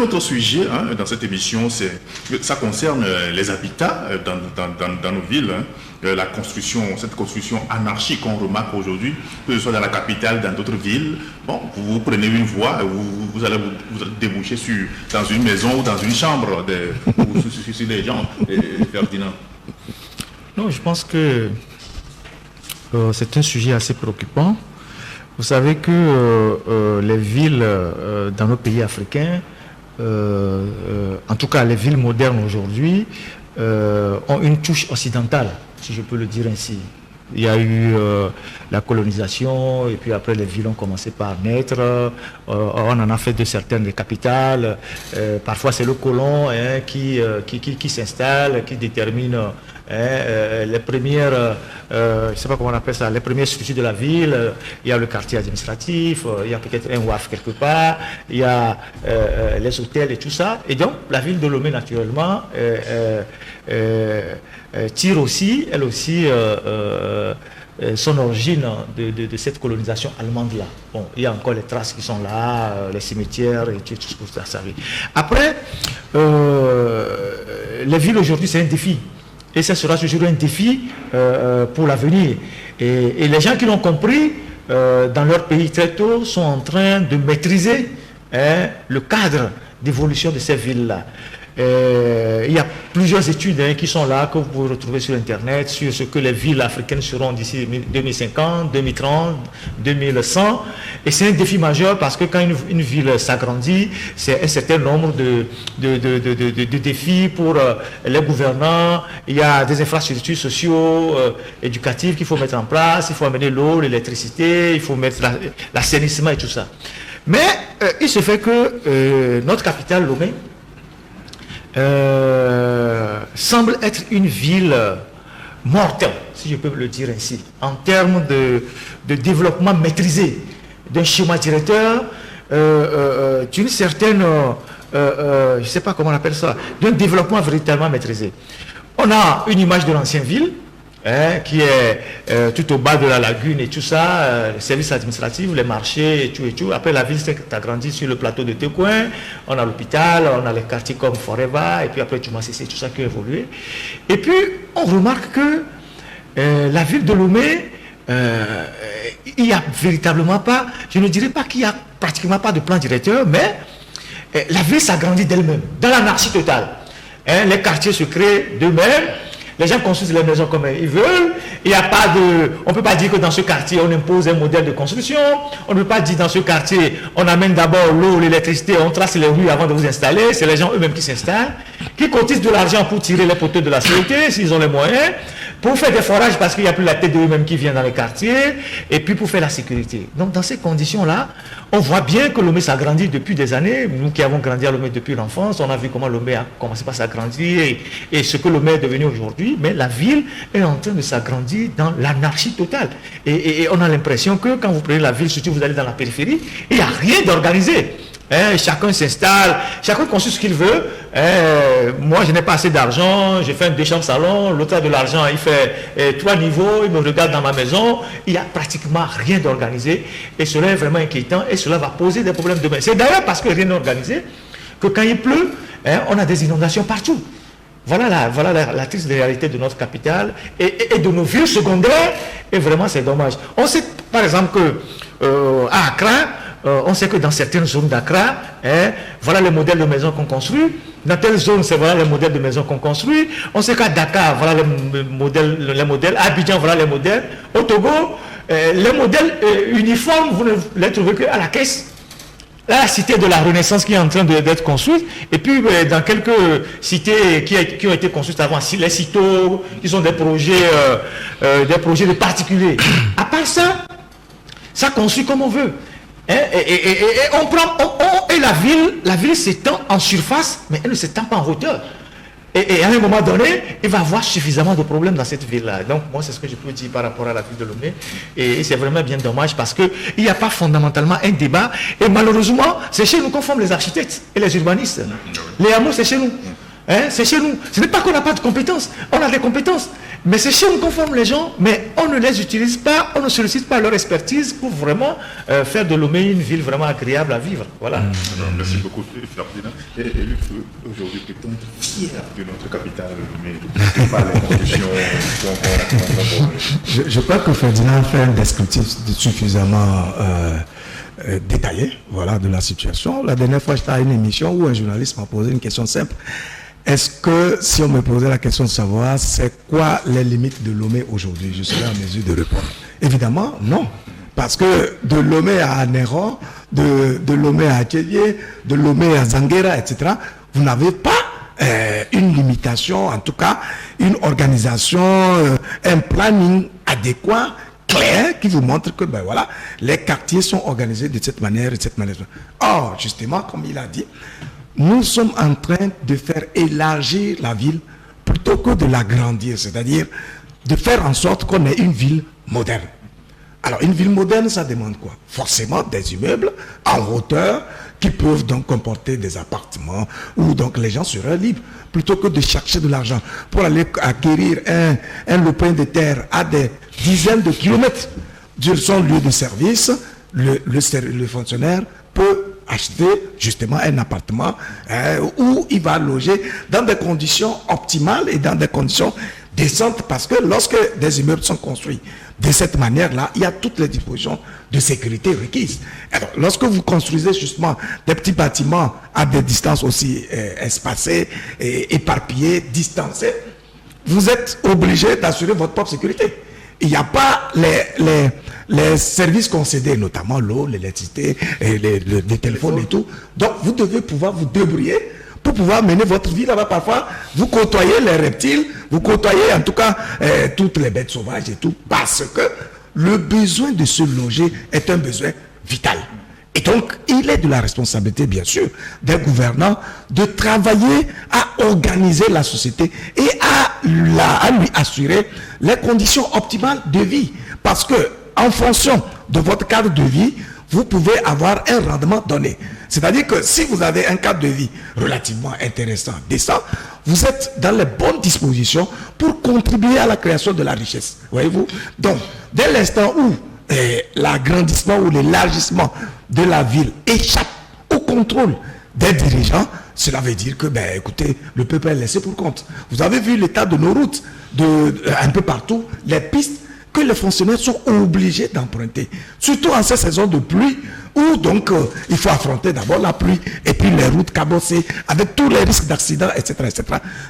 autre sujet dans cette émission, ça concerne les habitats dans nos villes. La construction, cette construction anarchique qu'on remarque aujourd'hui, que ce soit dans la capitale, dans d'autres villes. Bon, vous prenez une voie, vous allez vous déboucher dans une maison ou dans une chambre sur des gens, Ferdinand. Non, je pense que c'est un sujet assez préoccupant. Vous savez que les villes dans nos pays africains, en tout cas les villes modernes aujourd'hui, ont une touche occidentale, si je peux le dire ainsi. Il y a eu la colonisation, et puis après les villes ont commencé par naître. On en a fait de certaines des capitales. Parfois c'est le colon qui s'installe, qui détermine les premières, je ne sais pas comment on appelle ça, les premières structures de la ville. Il y a le quartier administratif, il y a peut-être un WAF quelque part, il y a les hôtels et tout ça. Et donc la ville de Lomé naturellement tire aussi, elle aussi, son origine de cette colonisation allemande-là. Bon, il y a encore les traces qui sont là, les cimetières et tout ce que ça arrive. Après, les villes aujourd'hui, c'est un défi. Et ça sera toujours un défi pour l'avenir. Et les gens qui l'ont compris dans leur pays très tôt sont en train de maîtriser le cadre d'évolution de ces villes-là. Il y a plusieurs études qui sont là, que vous pouvez retrouver sur Internet, sur ce que les villes africaines seront d'ici 2050, 2030, 2100. Et c'est un défi majeur parce que quand une ville s'agrandit, c'est un certain nombre de défis pour les gouvernants. Il y a des infrastructures socio-éducatives qu'il faut mettre en place. Il faut amener l'eau, l'électricité, il faut mettre l'assainissement et tout ça. Mais il se fait que notre capitale, Lomé, semble être une ville mortelle, si je peux le dire ainsi, en termes de développement maîtrisé, d'un schéma directeur, d'une certaine, je ne sais pas comment on appelle ça, d'un développement véritablement maîtrisé. On a une image de l'ancienne ville, qui est tout au bas de la lagune et tout ça, les services administratifs, les marchés et tout. Après, la ville s'est agrandie sur le plateau de Tekouin, on a l'hôpital, on a les quartiers comme Forever, et puis après Tchoumassé, tout ça qui a évolué. Et puis, on remarque que la ville de Lomé, il n'y a véritablement pas, je ne dirais pas qu'il n'y a pratiquement pas de plan directeur, mais la ville s'agrandit d'elle-même, dans l'anarchie totale. Les quartiers se créent d'eux-mêmes. Les gens construisent les maisons comme ils veulent. Il n'y a pas de... On ne peut pas dire que dans ce quartier, on impose un modèle de construction. On ne peut pas dire dans ce quartier, on amène d'abord l'eau, l'électricité, on trace les rues avant de vous installer. C'est les gens eux-mêmes qui s'installent, qui cotisent de l'argent pour tirer les poteaux de la sécurité, s'ils ont les moyens, pour faire des forages parce qu'il n'y a plus la tête d'eux-mêmes qui vient dans les quartiers, et puis pour faire la sécurité. Donc dans ces conditions-là, on voit bien que Lomé s'agrandit depuis des années. Nous qui avons grandi à Lomé depuis l'enfance, on a vu comment Lomé a commencé par s'agrandir et ce que Lomé est devenu aujourd'hui. Mais la ville est en train de s'agrandir dans l'anarchie totale. Et on a l'impression que quand vous prenez la ville, surtout vous allez dans la périphérie, il n'y a rien d'organisé. Chacun s'installe, chacun construit ce qu'il veut. Moi, je n'ai pas assez d'argent, j'ai fait un 2 chambres salon, l'autre a de l'argent, il fait 3 niveaux, il me regarde dans ma maison. Il n'y a pratiquement rien d'organisé. Et cela est vraiment inquiétant et cela va poser des problèmes demain. C'est d'ailleurs parce que rien n'est organisé que quand il pleut, on a des inondations partout. Voilà la triste réalité de notre capitale et de nos villes secondaires. Et vraiment, c'est dommage. On sait, par exemple, qu'à Accra, on sait que dans certaines zones d'Accra, voilà les modèles de maisons qu'on construit. Dans telle zone, c'est voilà les modèles de maisons qu'on construit. On sait qu'à Dakar, voilà les modèles. À Abidjan, voilà les modèles. Au Togo, les modèles uniformes, vous ne les trouvez qu'à la caisse. La cité de la Renaissance qui est en train d'être construite, et puis dans quelques cités qui ont été construites avant, les CITO, qui sont des projets de particuliers. À part ça, ça construit comme on veut. Et on prend, et la ville s'étend en surface, mais elle ne s'étend pas en hauteur. Et à un moment donné, il va y avoir suffisamment de problèmes dans cette ville-là. Donc, moi, c'est ce que je peux dire par rapport à la ville de Lomé. Et c'est vraiment bien dommage parce qu'il n'y a pas fondamentalement un débat. Et malheureusement, c'est chez nous qu'on forme les architectes et les urbanistes. Les hameaux, c'est chez nous. C'est chez nous. Ce n'est pas qu'on n'a pas de compétences. On a des compétences. Mais ces schémas conforment les gens, mais on ne les utilise pas, on ne sollicite pas leur expertise pour vraiment faire de Lomé une ville vraiment agréable à vivre. Voilà. Merci beaucoup, Ferdinand. Et aujourd'hui, peut-on être fier de notre capitale Lomé par les conditions je crois que Ferdinand fait un descriptif suffisamment détaillé, voilà, de la situation. La dernière fois, j'étais à une émission où un journaliste m'a posé une question simple. Est-ce que, si on me posait la question de savoir c'est quoi les limites de Lomé aujourd'hui, je serais en mesure de répondre? Évidemment, non. Parce que de Lomé à Anéron, de Lomé à Atelier, de Lomé à Zanguera, etc., vous n'avez pas une limitation, en tout cas, une organisation, un planning adéquat, clair, qui vous montre que, ben voilà, les quartiers sont organisés de cette manière et de cette manière. Or, justement, comme il a dit, nous sommes en train de faire élargir la ville plutôt que de l'agrandir, c'est-à-dire de faire en sorte qu'on ait une ville moderne. Alors, une ville moderne, ça demande quoi? Forcément des immeubles en hauteur qui peuvent donc comporter des appartements où donc les gens seraient libres, plutôt que de chercher de l'argent pour aller acquérir un lopin de terre à des dizaines de kilomètres de son lieu de service. Le fonctionnaire peut acheter justement un appartement où il va loger dans des conditions optimales et dans des conditions décentes, parce que lorsque des immeubles sont construits de cette manière-là, il y a toutes les dispositions de sécurité requises. Alors, lorsque vous construisez justement des petits bâtiments à des distances aussi espacées, et éparpillées, distancées, vous êtes obligé d'assurer votre propre sécurité. Il n'y a pas les services concédés, notamment l'eau, l'électricité, et les téléphones et tout. Donc, vous devez pouvoir vous débrouiller pour pouvoir mener votre vie là-bas. Parfois, vous côtoyez les reptiles, vous côtoyez en tout cas toutes les bêtes sauvages et tout, parce que le besoin de se loger est un besoin vital. Et donc, il est de la responsabilité, bien sûr, des gouvernants de travailler à organiser la société et à lui assurer les conditions optimales de vie. Parce que, en fonction de votre cadre de vie, vous pouvez avoir un rendement donné. C'est-à-dire que si vous avez un cadre de vie relativement intéressant, décent, vous êtes dans les bonnes dispositions pour contribuer à la création de la richesse. Voyez-vous? Donc, dès l'instant où l'agrandissement ou l'élargissement de la ville échappe au contrôle des dirigeants, cela veut dire que, ben, écoutez, le peuple est laissé pour compte. Vous avez vu l'état de nos routes, un peu partout, les pistes que les fonctionnaires sont obligés d'emprunter, surtout en ces saisons de pluie, où donc il faut affronter d'abord la pluie et puis les routes cabossées avec tous les risques d'accidents, etc., etc.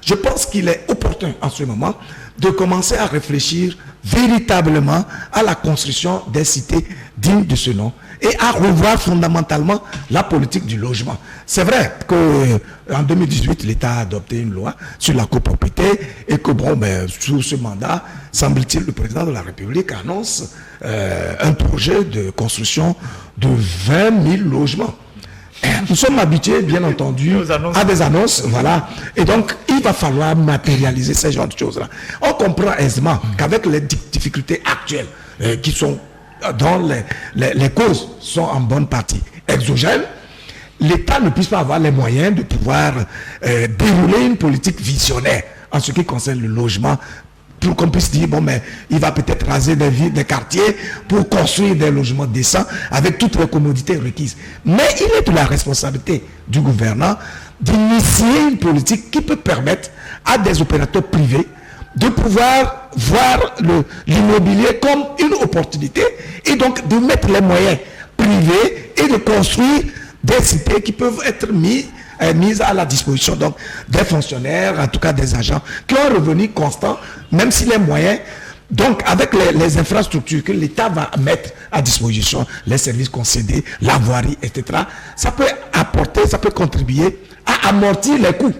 Je pense qu'il est opportun en ce moment de commencer à réfléchir véritablement à la construction des cités dignes de ce nom et à revoir fondamentalement la politique du logement. C'est vrai qu'en 2018, l'État a adopté une loi sur la copropriété et que, bon, ben, sous ce mandat, semble-t-il, le président de la République annonce un projet de construction de 20 000 logements. Nous sommes habitués, bien entendu, à des annonces, voilà. Et donc, il va falloir matérialiser ces genres de choses-là. On comprend aisément qu'avec les difficultés actuelles, qui sont, dont les causes sont en bonne partie exogènes, l'État ne puisse pas avoir les moyens de pouvoir dérouler une politique visionnaire en ce qui concerne le logement, pour qu'on puisse dire, bon, mais il va peut-être raser des villes, des quartiers pour construire des logements décents avec toutes les commodités requises. Mais il est de la responsabilité du gouvernant d'initier une politique qui peut permettre à des opérateurs privés de pouvoir voir l'immobilier comme une opportunité et donc de mettre les moyens privés et de construire des cités qui peuvent être mises à la disposition donc des fonctionnaires, en tout cas des agents, qui ont un revenu constant, même si les moyens, donc avec les infrastructures que l'État va mettre à disposition, les services concédés, la voirie, etc., ça peut apporter, ça peut contribuer à amortir les coûts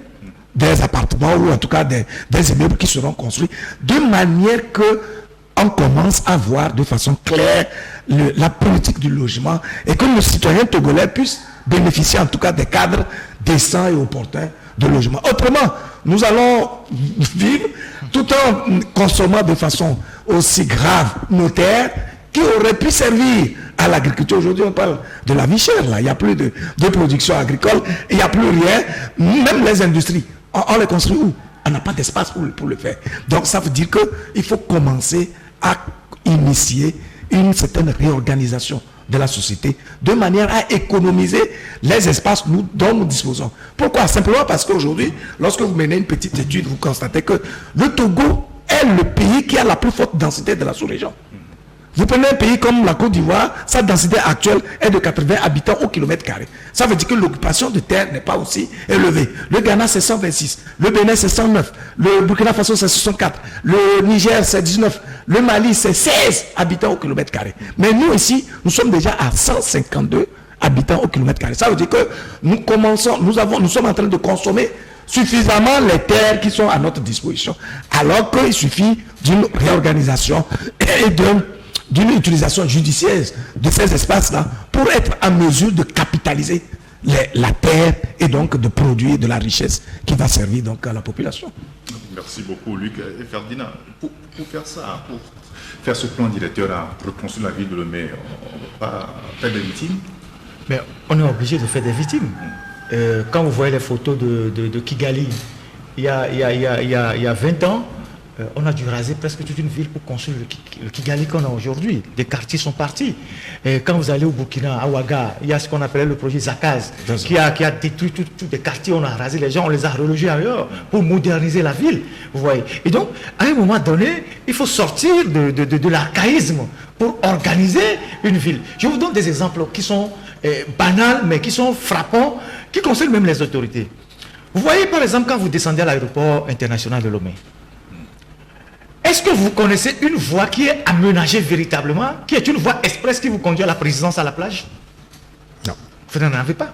des appartements ou en tout cas des immeubles qui seront construits, de manière que on commence à voir de façon claire la politique du logement et que nos citoyens togolais puissent bénéficier en tout cas des cadres décents et opportuns de logement. Autrement, nous allons vivre tout en consommant de façon aussi grave nos terres qui auraient pu servir à l'agriculture. Aujourd'hui, on parle de la vie chère, là. Il n'y a plus de production agricole, il n'y a plus rien. Même les industries, on les construit où? On n'a pas d'espace pour le faire. Donc ça veut dire qu'il faut commencer à initier une certaine réorganisation de la société de manière à économiser les espaces dont nous disposons. Pourquoi? Simplement parce qu'aujourd'hui, lorsque vous menez une petite étude, vous constatez que le Togo est le pays qui a la plus forte densité de la sous-région. Vous prenez un pays comme la Côte d'Ivoire, sa densité actuelle est de 80 habitants au kilomètre carré. Ça veut dire que l'occupation de terre n'est pas aussi élevée. Le Ghana c'est 126, le Bénin c'est 109, le Burkina Faso c'est 64, le Niger c'est 19, le Mali c'est 16 habitants au kilomètre carré. Mais nous ici, nous sommes déjà à 152 habitants au kilomètre carré. Ça veut dire que nous sommes en train de consommer suffisamment les terres qui sont à notre disposition. Alors qu'il suffit d'une réorganisation et d'une utilisation judicieuse de ces espaces-là pour être en mesure de capitaliser la terre et donc de produire de la richesse qui va servir donc à la population. Merci beaucoup Luc. Et Ferdinand, pour faire ça, pour faire ce plan directeur à reconstruire la ville de Lomé, on ne va pas faire des victimes? Mais on est obligé de faire des victimes. Quand vous voyez les photos de Kigali, il y a 20 ans, on a dû raser presque toute une ville pour construire le Kigali qu'on a aujourd'hui. Des quartiers sont partis. Et quand vous allez au Burkina, à Ouaga, il y a ce qu'on appelait le projet Zakaz, qui a détruit tous les quartiers, on a rasé les gens, on les a relogés ailleurs pour moderniser la ville. Vous voyez. Et donc, à un moment donné, il faut sortir de l'archaïsme pour organiser une ville. Je vous donne des exemples qui sont banals, mais qui sont frappants, qui concernent même les autorités. Vous voyez, par exemple, quand vous descendez à l'aéroport international de Lomé, est-ce que vous connaissez une voie qui est aménagée véritablement, qui est une voie express qui vous conduit à la présidence à la plage? Non. Vous n'en avez pas.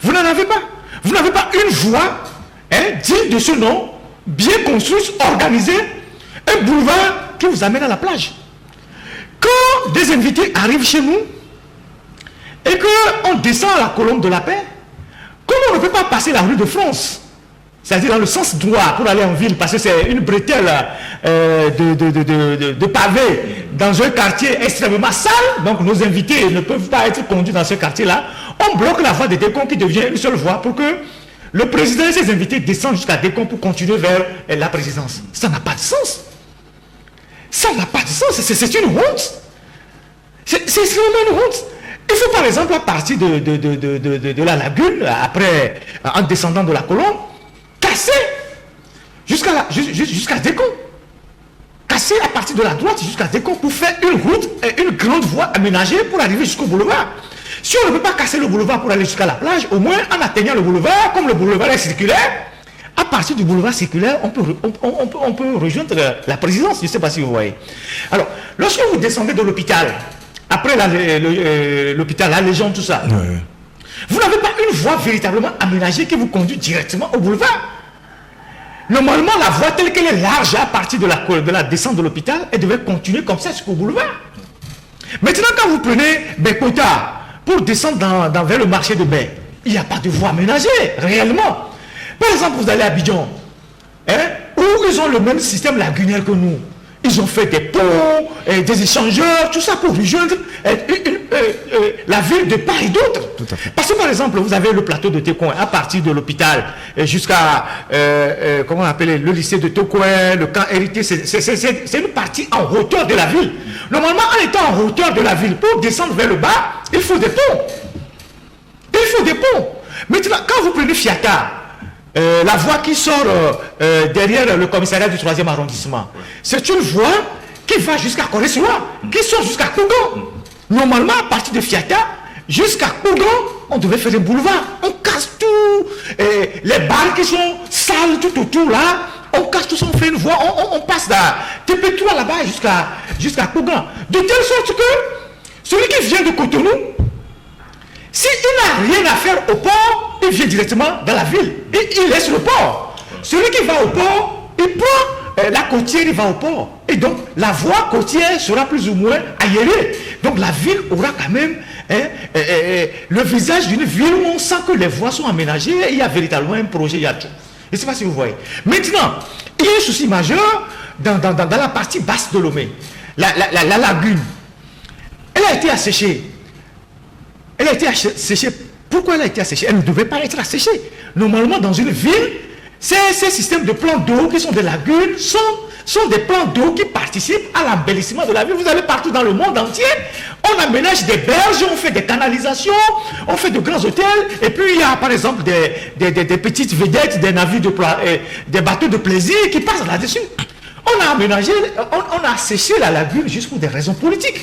Vous n'en avez pas. Vous n'avez pas une voie digne de ce nom, bien construite, organisée, un boulevard qui vous amène à la plage. Quand des invités arrivent chez nous et qu'on descend à la colombe de la paix, comment on ne peut pas passer la rue de France? C'est-à-dire dans le sens droit pour aller en ville, parce que c'est une bretelle de pavés dans un quartier extrêmement sale. Donc nos invités ne peuvent pas être conduits dans ce quartier-là. On bloque la voie de Décon qui devient une seule voie pour que le président et ses invités descendent jusqu'à Décon pour continuer vers la présidence. Ça n'a pas de sens. Ça n'a pas de sens. C'est une honte. C'est vraiment une honte. Il faut par exemple à partir de la lagune, après, en descendant de la colombe, casser jusqu'à Décon. Casser à partir de la droite jusqu'à Décon pour faire une route et une grande voie aménagée pour arriver jusqu'au boulevard. Si on ne peut pas casser le boulevard pour aller jusqu'à la plage, au moins en atteignant le boulevard, comme le boulevard est circulaire, à partir du boulevard circulaire, on peut rejoindre la présidence. Je ne sais pas si vous voyez. Alors, lorsque vous descendez de l'hôpital, après l'hôpital, la Légion, tout ça, Oui. vous n'avez pas une voie véritablement aménagée qui vous conduit directement au boulevard. Normalement, la voie telle qu'elle est large à partir de la descente de l'hôpital, elle devait continuer comme ça jusqu'au boulevard. Maintenant, quand vous prenez Bekota pour descendre vers le marché de Baie, il n'y a pas de voie aménagée, réellement. Par exemple, vous allez à Abidjan, où ils ont le même système lagunaire que nous. Ils ont fait des ponts, des échangeurs, tout ça pour rejoindre la ville de part et d'autre. Parce que par exemple, vous avez le plateau de Técoin à partir de l'hôpital jusqu'à comment on appelle le lycée de Técoin, le camp héritier. C'est une partie en hauteur de la ville. Normalement, en étant en hauteur de la ville, pour descendre vers le bas, il faut des ponts. Il faut des ponts. Maintenant, quand vous prenez Fiaka, la voie qui sort derrière le commissariat du 3e arrondissement, c'est une voie qui va jusqu'à Corée-sur-Loire, qui sort jusqu'à Kougon. Normalement, à partir de Fiata jusqu'à Kougon, on devait faire un boulevard. On casse tout. Les balles qui sont sales tout autour là, on casse tout ça, on fait une voie, on passe TP3 là-bas jusqu'à Kougon. De telle sorte que celui qui vient de Cotonou, s'il n'a rien à faire au port, il vient directement dans la ville et il laisse le port. Celui qui va au port, il prend la côtière, il va au port. Et donc, la voie côtière sera plus ou moins aérée. Donc, la ville aura quand même le visage d'une ville où on sent que les voies sont aménagées et il y a véritablement un projet, il y a tout. Je ne sais pas si vous voyez. Maintenant, il y a un souci majeur dans la partie basse de Lomé. La lagune, elle a été asséchée. Elle a été asséchée. Pourquoi elle a été asséchée? Elle ne devait pas être asséchée. Normalement, dans une ville, Ces systèmes de plans d'eau qui sont des lagunes sont des plans d'eau qui participent à l'embellissement de la ville. Vous allez partout dans le monde entier, on aménage des berges, on fait des canalisations, on fait de grands hôtels, et puis il y a par exemple des petites vedettes, des navires des bateaux de plaisir qui passent là-dessus. On a aménagé, on a asséché la lagune juste pour des raisons politiques.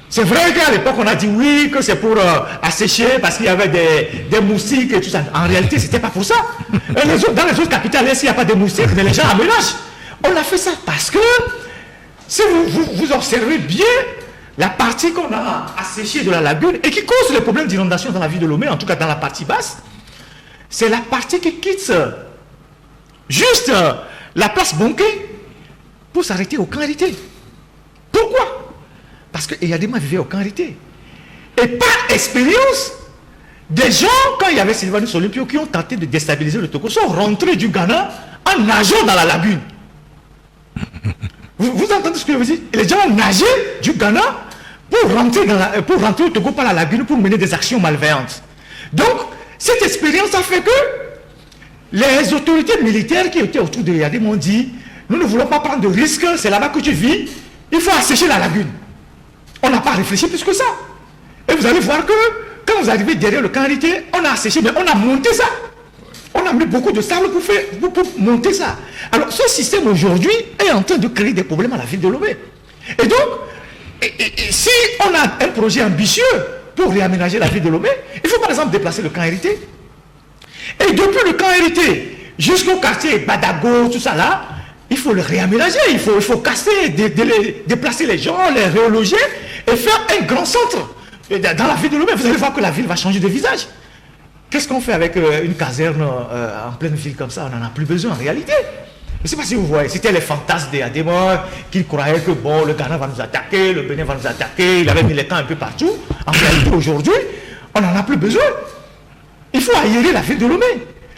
C'est vrai qu'à l'époque, on a dit oui, que c'est pour assécher parce qu'il y avait des moustiques et tout ça. En réalité, ce n'était pas pour ça. Dans les autres capitales, s'il n'y a pas de moustiques, mais les gens aménagent. On a fait ça parce que, si vous observez bien, la partie qu'on a asséchée de la lagune et qui cause les problèmes d'inondation dans la ville de Lomé, en tout cas dans la partie basse, c'est la partie qui quitte juste la place Bonquet pour s'arrêter au camp Hérité. Pourquoi? Parce qu'il y a des gens qui vivaient au camp Hérité. Et par expérience, des gens, quand il y avait Sylvanus Olympio, qui ont tenté de déstabiliser le Togo, sont rentrés du Ghana en nageant dans la lagune. Vous entendez ce que je vous dis? Les gens ont nagé du Ghana pour rentrer au Togo par la lagune pour mener des actions malveillantes. Donc, cette expérience a fait que les autorités militaires qui étaient autour de Yadé m'ont dit, nous ne voulons pas prendre de risques, c'est là-bas que tu vis, il faut assécher la lagune. On n'a pas réfléchi plus que ça. Et vous allez voir que quand vous arrivez derrière le camp Hérité, on a asséché, mais on a monté ça. On a mis beaucoup de sable pour monter ça. Alors ce système aujourd'hui est en train de créer des problèmes à la ville de Lomé. Et donc, si on a un projet ambitieux pour réaménager la ville de Lomé, il faut par exemple déplacer le camp Hérité. Et depuis le camp Hérité jusqu'au quartier Badago, tout ça là, il faut le réaménager, il faut casser, déplacer les gens, les reloger et faire un grand centre dans la ville de Lomé. Vous allez voir que la ville va changer de visage. Qu'est-ce qu'on fait avec une caserne en pleine ville comme ça? On n'en a plus besoin en réalité. Je ne sais pas si vous voyez, c'était les fantasmes des Adémor qui croyaient que bon, le Ghana va nous attaquer, le Bénin va nous attaquer, il avait mis les camps un peu partout. En réalité, aujourd'hui, on n'en a plus besoin. Il faut aérer la ville de Lomé.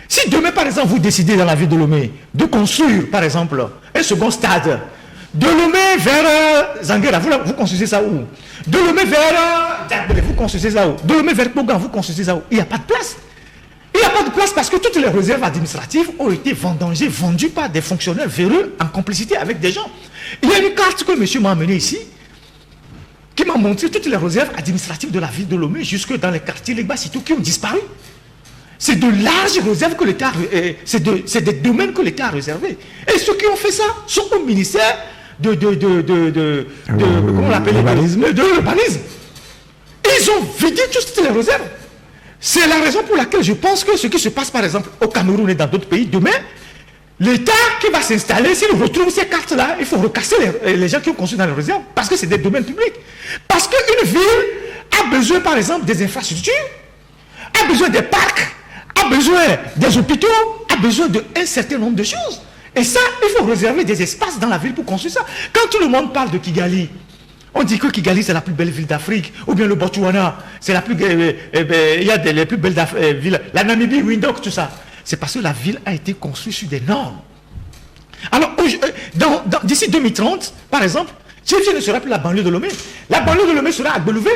Si demain, par exemple, vous décidez dans la ville de Lomé de construire, par exemple, un second stade, de Lomé vers Zanguera, vous construisez ça où? De Lomé vers Djabélé, vous construisez ça où? De Lomé vers Bogan, vous construisez ça où? Il n'y a pas de place. Il n'y a pas de place parce que toutes les réserves administratives ont été vendues par des fonctionnaires véreux en complicité avec des gens. Il y a une carte que monsieur m'a amenée ici, qui m'a montré toutes les réserves administratives de la ville de Lomé jusque dans les quartiers Legba-Sitou qui ont disparu. C'est de larges réserves que l'État, c'est des domaines que l'État a réservés. Et ceux qui ont fait ça sont au ministère comment on l'appelle, de l'urbanisme. Ils ont vidé toutes les réserves. C'est la raison pour laquelle je pense que ce qui se passe par exemple au Cameroun et dans d'autres pays, demain, l'État qui va s'installer, s'il retrouve ces cartes-là, il faut recasser les gens qui ont construit dans les réserves parce que c'est des domaines publics. Parce qu'une ville a besoin par exemple des infrastructures, a besoin des parcs, a besoin des hôpitaux, a besoin d'un certain nombre de choses. Et ça, il faut réserver des espaces dans la ville pour construire ça. Quand tout le monde parle de Kigali, on dit que Kigali c'est la plus belle ville d'Afrique, ou bien le Botswana, c'est la plus il y a les plus belles villes, la Namibie, Windhoek, tout ça. C'est parce que la ville a été construite sur des normes. Alors, d'ici 2030, par exemple, Tchétché ne sera plus la banlieue de Lomé. La banlieue de Lomé sera à Belouvé.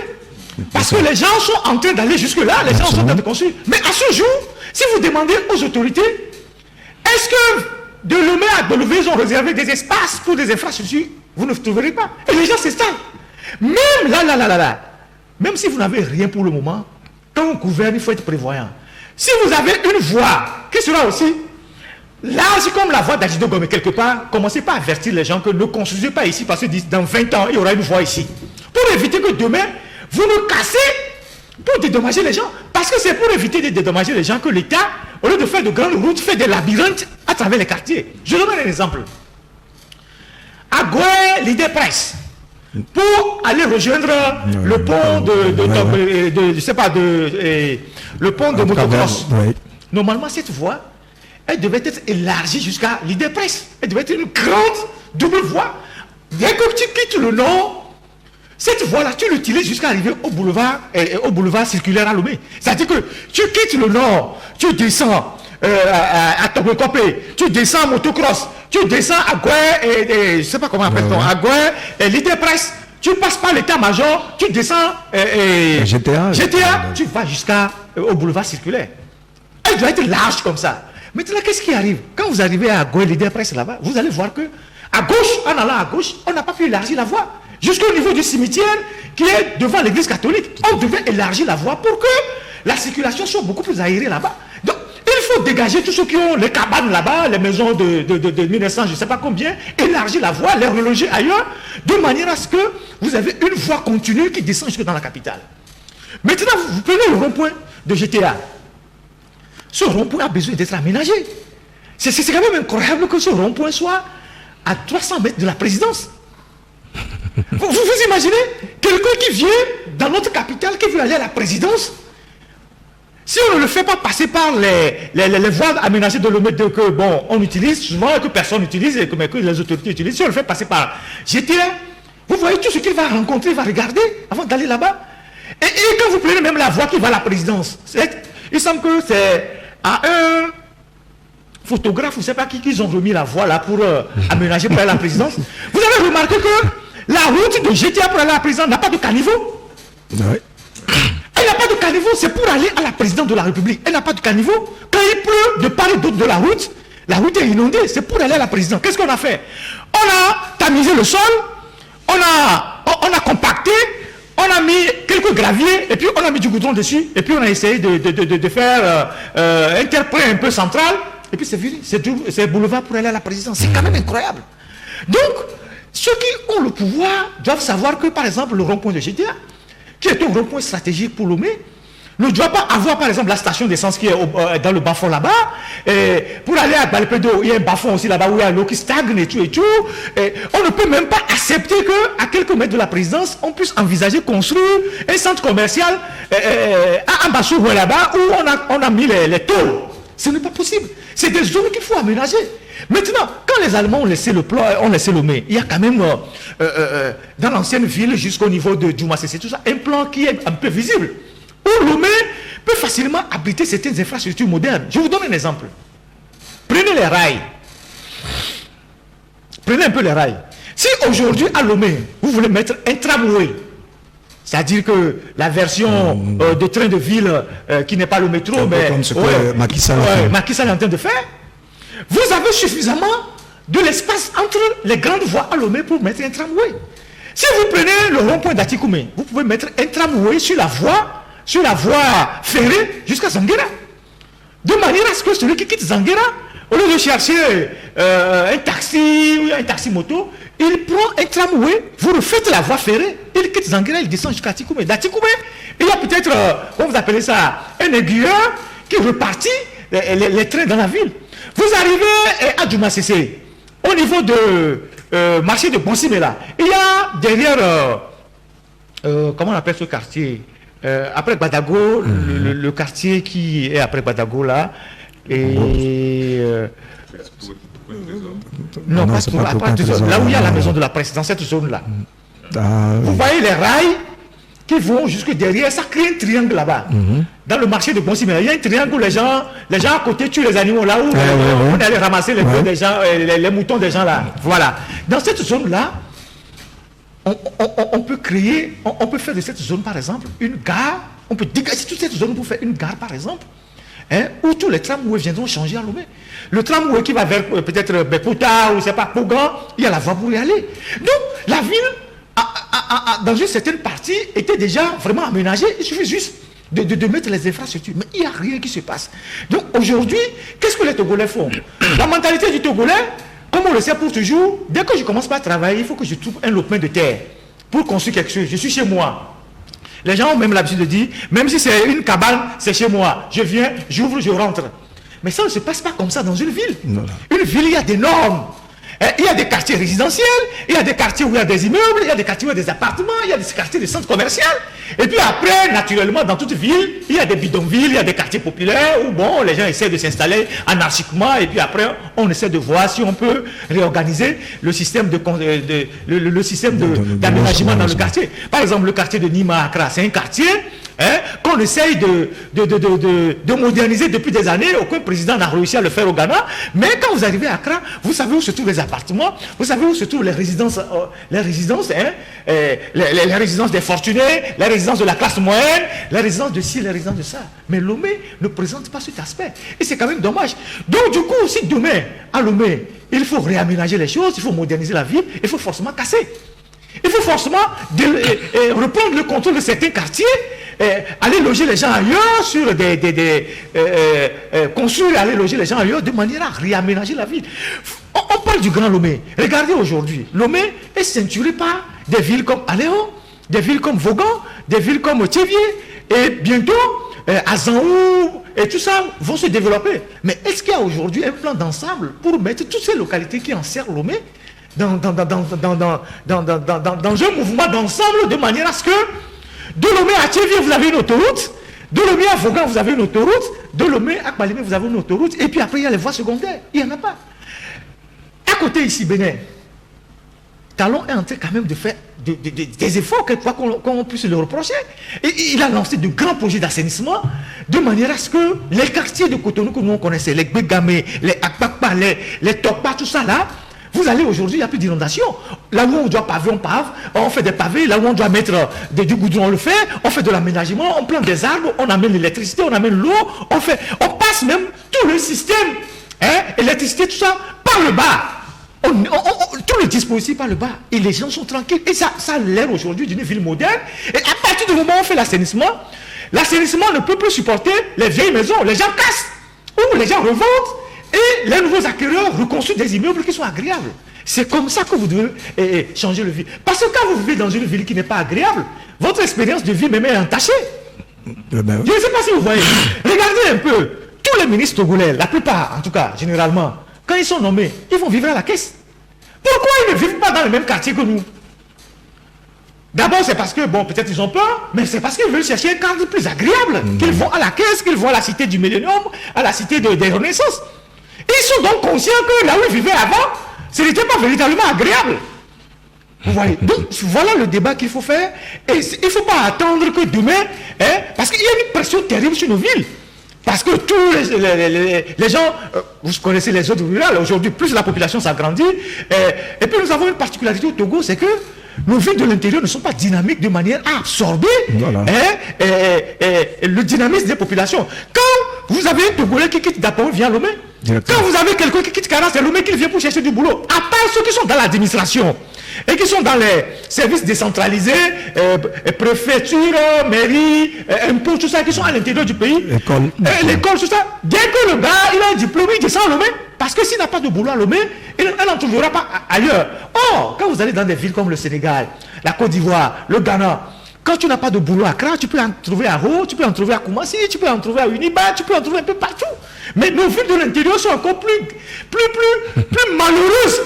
Parce que les gens sont en train d'aller jusque-là, les gens sont en train de construire. Mais à ce jour, si vous demandez aux autorités, est-ce que de Lomé à Belouvé, ils ont réservé des espaces pour des infrastructures? Vous ne trouverez pas. Et les gens s'installent. Même là, même si vous n'avez rien pour le moment, quand on gouverne, il faut être prévoyant. Si vous avez une voie qui sera aussi large comme la voie d'Adjido Gomé quelque part, commencez pas à avertir les gens que ne construisez pas ici parce que dans 20 ans, il y aura une voie ici. Pour éviter que demain, vous nous cassez pour dédommager les gens. Parce que c'est pour éviter de dédommager les gens que l'État, au lieu de faire de grandes routes, fait des labyrinthes à travers les quartiers. Je donne un exemple. À Goué, l'idée presse. Pour aller rejoindre le pont le pont de motocross. Normalement, cette voie, elle devait être élargie jusqu'à l'idée presse. Elle devait être une grande double voie. Dès que tu quittes le nord, cette voie-là, tu l'utilises jusqu'à arriver au boulevard circulaire à Lomé. C'est-à-dire que tu quittes le nord, tu descends à Togokopé, tu descends à motocross, tu descends à Goué, je ne sais pas comment on appelle à Goué, et l'idée presse, tu passes par l'état-major, tu descends GTA, tu vas jusqu'au boulevard circulaire. Elle doit être large comme ça. Maintenant, qu'est-ce qui arrive? Quand vous arrivez à Goël Presse là-bas, vous allez voir que à gauche, en allant à gauche, on n'a pas pu élargir la voie. Jusqu'au niveau du cimetière qui est devant l'église catholique. On devait élargir la voie pour que la circulation soit beaucoup plus aérée là-bas. Donc, il faut dégager tous ceux qui ont les cabanes là-bas, les maisons de 1900, je ne sais pas combien, élargir la voie, les reloger ailleurs, de manière à ce que vous avez une voie continue qui descend jusque dans la capitale. Maintenant, vous prenez le rond-point de GTA. Ce rond-point a besoin d'être aménagé. C'est quand même incroyable que ce rond-point soit à 300 mètres de la présidence. Vous imaginez quelqu'un qui vient dans notre capitale, qui veut aller à la présidence. Si on ne le fait pas passer par les voies aménagées de Lomé que bon, on utilise souvent, que personne n'utilise et que les autorités utilisent, si on le fait passer par GTA, vous voyez tout ce qu'il va rencontrer, il va regarder avant d'aller là-bas. Et quand vous prenez même la voie qui va à la présidence, il semble que c'est à un photographe, je ne sais pas qui, qu'ils ont remis la voie là pour aménager pour aller à la présidence. Vous avez remarqué que la route de GTA pour aller à la présidence n'a pas de caniveau. Oui. Elle n'a pas de caniveau, c'est pour aller à la présidence de la République. Elle n'a pas de caniveau. Quand il pleut de part et d'autre de la route est inondée, c'est pour aller à la présidence. Qu'est-ce qu'on a fait? On a tamisé le sol, on a compacté, on a mis quelques graviers, et puis on a mis du goudron dessus, et puis on a essayé de faire un terre-plein un peu central, et puis c'est fini, c'est boulevard pour aller à la présidence. C'est quand même incroyable. Donc, ceux qui ont le pouvoir doivent savoir que, par exemple, le rond-point de GTA, qui est un rond-point stratégique pour Lomé, ne doit pas avoir, par exemple, la station d'essence qui est dans le bas-fond là-bas. Pour aller à Balpedo, il y a un bas-fond aussi là-bas où il y a l'eau qui stagne et tout et tout. Et on ne peut même pas accepter qu'à quelques mètres de la présidence, on puisse envisager construire un centre commercial à Ambassou là-bas où on a mis les tôles. Ce n'est pas possible. C'est des zones qu'il faut aménager. Maintenant, quand les Allemands ont laissé le plan, ont laissé Lomé, il y a quand même dans l'ancienne ville jusqu'au niveau de Djoumassé, c'est tout ça, un plan qui est un peu visible. Où Lomé peut facilement abriter certaines infrastructures modernes. Je vous donne un exemple. Prenez les rails. Prenez un peu les rails. Si aujourd'hui à Lomé, vous voulez mettre un tramway, c'est-à-dire que la version de train de ville qui n'est pas le métro, mais comme ce que Macky Sall est en train de faire, vous avez suffisamment de l'espace entre les grandes voies à Lomé pour mettre un tramway. Si vous prenez le rond-point d'Atikoumé, vous pouvez mettre un tramway sur la voie ferrée jusqu'à Zanguera. De manière à ce que celui qui quitte Zanguera, au lieu de chercher un taxi ou un taxi moto, il prend un tramway, vous refaites la voie ferrée, il quitte Zanguera, il descend jusqu'à Atikoumé. D'Atikoumé, il y a peut-être, comment vous appelez ça, un aiguilleur qui repartit les trains dans la ville. Vous arrivez à Djoumassé, au niveau de marché de Bonsimé là, il y a derrière, comment on appelle ce quartier, après Badago, le quartier qui est après Badago là, et non, pas tout, là où il y a la maison de la presse, dans cette zone là. Vous voyez les rails qui vont jusque derrière, ça crée un triangle là-bas. Dans le marché de Bonsimé, il y a un triangle où les gens à côté tuent les animaux là où on allait ramasser les bœufs des gens, les moutons des gens là. Voilà. Dans cette zone là, on peut créer, on peut faire de cette zone par exemple une gare, on peut dégager toute cette zone pour faire une gare par exemple, où tous les tramways viendront changer à Lomé. Le tramway qui va vers peut-être Bekouta ou c'est pas Pougan, il y a la voie pour y aller. Donc la ville, dans une certaine partie, était déjà vraiment aménagée. Il suffit juste de mettre les infrastructures. Mais il n'y a rien qui se passe. Donc aujourd'hui, qu'est-ce que les Togolais font? La mentalité du Togolais, comme on le sait pour toujours, dès que je commence pas à travailler, il faut que je trouve un lopin de terre pour construire quelque chose. Je suis chez moi. Les gens ont même l'habitude de dire, même si c'est une cabane, c'est chez moi. Je viens, j'ouvre, je rentre. Mais ça ne se passe pas comme ça dans une ville. Non. Une ville, il y a des normes. Il y a des quartiers résidentiels, il y a des quartiers où il y a des immeubles, il y a des quartiers où il y a des appartements, il y a des quartiers de centres commerciaux. Et puis après, naturellement, dans toute ville, il y a des bidonvilles, il y a des quartiers populaires où bon, les gens essaient de s'installer anarchiquement. Et puis après, on essaie de voir si on peut réorganiser le système d'aménagement dans le quartier. Par exemple, le quartier de Nima Accra, c'est un quartier qu'on essaye de moderniser depuis des années. Aucun président n'a réussi à le faire au Ghana. Mais quand vous arrivez à Accra, vous savez où se trouvent les appartements, vous savez où se trouvent les résidences, les résidences des fortunés, les résidences de la classe moyenne, les résidences de ci, les résidences de ça. Mais Lomé ne présente pas cet aspect. Et c'est quand même dommage. Donc du coup, si demain, à Lomé, il faut réaménager les choses, il faut moderniser la ville, il faut forcément casser. Il faut forcément reprendre le contrôle de certains quartiers, aller loger les gens ailleurs, sur construire, aller loger les gens ailleurs, de manière à réaménager la ville. On parle du Grand Lomé. Regardez aujourd'hui, Lomé est ceinturé par des villes comme Aléo, des villes comme Vogan, des villes comme Tchévier, et bientôt, Azanou, et tout ça vont se développer. Mais est-ce qu'il y a aujourd'hui un plan d'ensemble pour mettre toutes ces localités qui enserrent Lomé dans un mouvement d'ensemble, de manière à ce que de Lomé à Tchévier, vous avez une autoroute, de Lomé à Vogan, vous avez une autoroute, de Lomé à Kbalimé, vous avez une autoroute, et puis après, il y a les voies secondaires. Il n'y en a pas. À côté ici, Bénin, Talon est en train quand même de faire des efforts, quelquefois qu'on puisse le reprocher. Et il a lancé de grands projets d'assainissement, de manière à ce que les quartiers de Cotonou que nous connaissons, les Bégamé, les Akpakpa, les Tokpa, tout ça là, vous allez aujourd'hui, il n'y a plus d'inondation. Là où on doit paver, on pave, on fait des pavés. Là où on doit mettre du goudron, on le fait. On fait de l'aménagement, on plante des arbres, on amène l'électricité, on amène l'eau. On passe même tout le système, électricité, tout ça, par le bas. Tout le dispositif par le bas. Et les gens sont tranquilles. Et ça a l'air aujourd'hui d'une ville moderne. Et à partir du moment où on fait l'assainissement ne peut plus supporter les vieilles maisons. Les gens cassent. Ou les gens revendent. Et les nouveaux acquéreurs reconstruisent des immeubles qui sont agréables. C'est comme ça que vous devez changer le ville. Parce que quand vous vivez dans une ville qui n'est pas agréable, votre expérience de vie même est entachée. Je ne sais pas si vous voyez. Regardez un peu. Tous les ministres togolais, la plupart en tout cas, généralement, quand ils sont nommés, ils vont vivre à la caisse. Pourquoi ils ne vivent pas dans le même quartier que nous? D'abord, c'est parce que, bon, peut-être ils ont peur, mais c'est parce qu'ils veulent chercher un cadre plus agréable. Qu'ils vont à la caisse, qu'ils vont à la cité du Millénium, à la cité des Renaissances. Ils sont donc conscients que là où ils vivaient avant, ce n'était pas véritablement agréable. Vous voyez? Donc, voilà le débat qu'il faut faire. Et il ne faut pas attendre que demain, parce qu'il y a une pression terrible sur nos villes. Parce que tous les gens, vous connaissez les zones rurales, aujourd'hui, plus la population s'agrandit. Et puis nous avons une particularité au Togo, c'est que nos villes de l'intérieur ne sont pas dynamiques de manière à absorber le dynamisme des populations. Quand vous avez un Togolais qui quitte Dapao, vient Lomé. Quand vous avez quelqu'un qui quitte Kara, c'est Lomé qui vient pour chercher du boulot. À part ceux qui sont dans l'administration et qui sont dans les services décentralisés, préfecture, mairie, impôts, tout ça, qui sont à l'intérieur du pays. L'école, tout ça. Dès que le gars, il a un diplôme, il descend à Lomé. Parce que s'il n'a pas de boulot à Lomé, il n'en trouvera pas ailleurs. Or, quand vous allez dans des villes comme le Sénégal, la Côte d'Ivoire, le Ghana, quand tu n'as pas de boulot à Accra, tu peux en trouver à Ho, tu peux en trouver à Koumassi, tu peux en trouver à Uniba, tu peux en trouver un peu partout. Mais nos villes de l'intérieur sont encore plus malheureuses.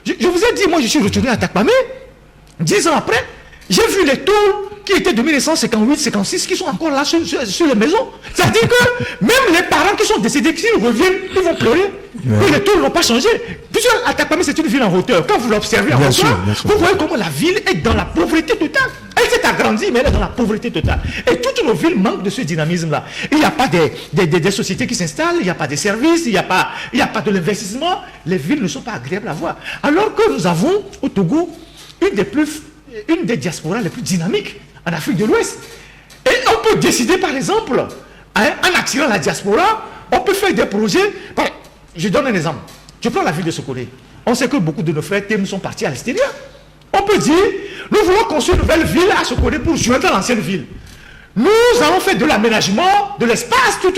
Je vous ai dit, moi je suis retourné à Takpamé, 10 ans après, j'ai vu les taux qui étaient de 1958, 56, qui sont encore là sur les maisons. C'est-à-dire que même les parents qui sont décédés, s'ils reviennent, ils vont pleurer. Et les taux n'ont pas changé. Puisque Atakpamé, c'est une ville en hauteur. Quand vous l'observez en hauteur, vous voyez comment la ville est dans la pauvreté totale. Elle s'est agrandie, mais elle est dans la pauvreté totale. Et toutes nos villes manquent de ce dynamisme-là. Il n'y a pas des sociétés qui s'installent, il n'y a pas de services, il n'y a pas de l'investissement. Les villes ne sont pas agréables à voir. Alors que nous avons au Togo une des diasporas les plus dynamiques en Afrique de l'Ouest. Et on peut décider, par exemple, en attirant la diaspora, on peut faire des projets. Je donne un exemple. Je prends la ville de Sokolé. On sait que beaucoup de nos frères Tém sont partis à l'extérieur. On peut dire, nous voulons construire une nouvelle ville à Sokolé pour joindre l'ancienne ville. Nous allons faire de l'aménagement, de l'espace, tout,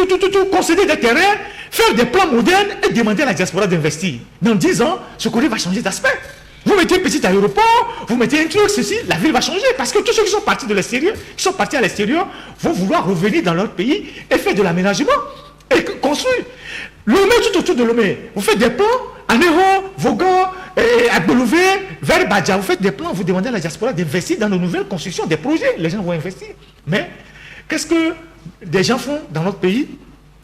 concéder des terrains, faire des plans modernes et demander à la diaspora d'investir. Dans 10 ans, Sokolé va changer d'aspect. Vous mettez un petit aéroport, vous mettez un truc, ceci, la ville va changer. Parce que tous ceux qui sont partis de l'extérieur, qui sont partis à l'extérieur, vont vouloir revenir dans leur pays et faire de l'aménagement et construire. Lomé, tout autour de Lomé, vous faites des plans, à Néro, Vogan, à Belouvé, vers Badja, vous faites des plans, vous demandez à la diaspora d'investir dans de nouvelles constructions, des projets, les gens vont investir. Mais qu'est-ce que des gens font dans notre pays?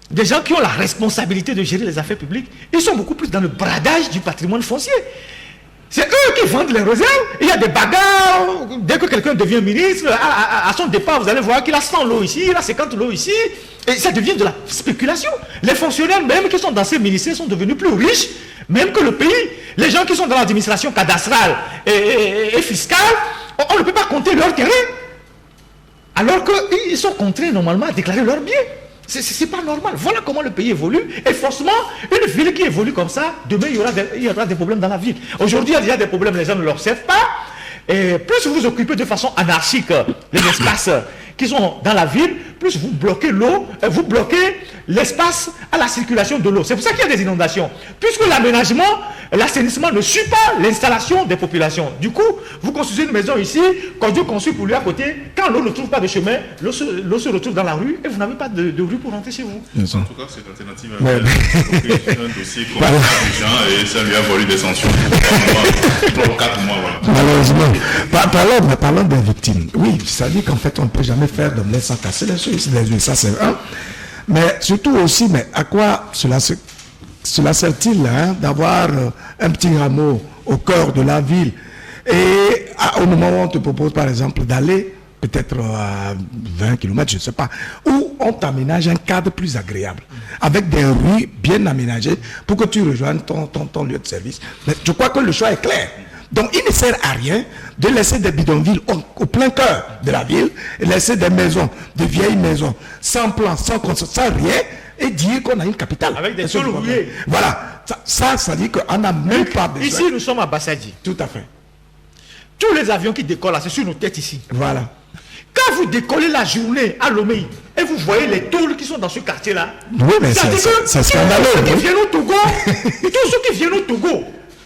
Des gens qui ont la responsabilité de gérer les affaires publiques, ils sont beaucoup plus dans le bradage du patrimoine foncier. C'est eux qui vendent les réserves. Il y a des bagarres. Dès que quelqu'un devient ministre, à son départ, vous allez voir qu'il a 100 lots ici, il a 50 lots ici. Et ça devient de la spéculation. Les fonctionnaires même qui sont dans ces ministères sont devenus plus riches, même que le pays. Les gens qui sont dans l'administration cadastrale et fiscale, on ne peut pas compter leur terrain. Alors qu'ils sont contraints normalement à déclarer leurs biens. C'est pas normal. Voilà comment le pays évolue. Et forcément, une ville qui évolue comme ça, demain il y aura des problèmes dans la ville. Aujourd'hui, il y a déjà des problèmes, les gens ne l'observent pas. Et plus vous vous occupez de façon anarchique les espaces qui sont dans la ville, plus vous bloquez l'eau, vous bloquez l'espace à la circulation de l'eau. C'est pour ça qu'il y a des inondations. Puisque l'aménagement, l'assainissement ne suit pas l'installation des populations. Du coup, vous construisez une maison ici, quand Dieu construit pour lui à côté, quand l'eau ne trouve pas de chemin, l'eau se retrouve dans la rue et vous n'avez pas de rue pour rentrer chez vous. En tout cas, cette alternative un dossier contre les gens et ça lui a valu des sanctions pour 4 mois. Voilà. Malheureusement. Parlons des victimes. Oui, ça dit qu'en fait, on ne peut jamais faire d'omelette sans casser les choses. Ça, c'est un. Mais surtout aussi, mais à quoi cela sert-il d'avoir un petit rameau au cœur de la ville et au moment où on te propose par exemple d'aller peut-être à 20 km, je ne sais pas, où on t'aménage un cadre plus agréable, avec des rues bien aménagées pour que tu rejoignes ton lieu de service. Mais je crois que le choix est clair. Donc il ne sert à rien de laisser des bidonvilles au plein cœur de la ville, et laisser des maisons, de vieilles maisons, sans plan, sans construction, sans rien, et dire qu'on a une capitale. Avec des sols rouillés. Voilà. Ça dit qu'on n'a même pas besoin. Ici, nous sommes à Bassadi. Tout à fait. Tous les avions qui décollent là, c'est sur nos têtes ici. Voilà. Quand vous décollez la journée à Lomé, et vous voyez les tôles qui sont dans ce quartier-là, oui, mais c'est scandaleux. Tous ceux qui viennent au Togo, tous ceux qui viennent au Togo,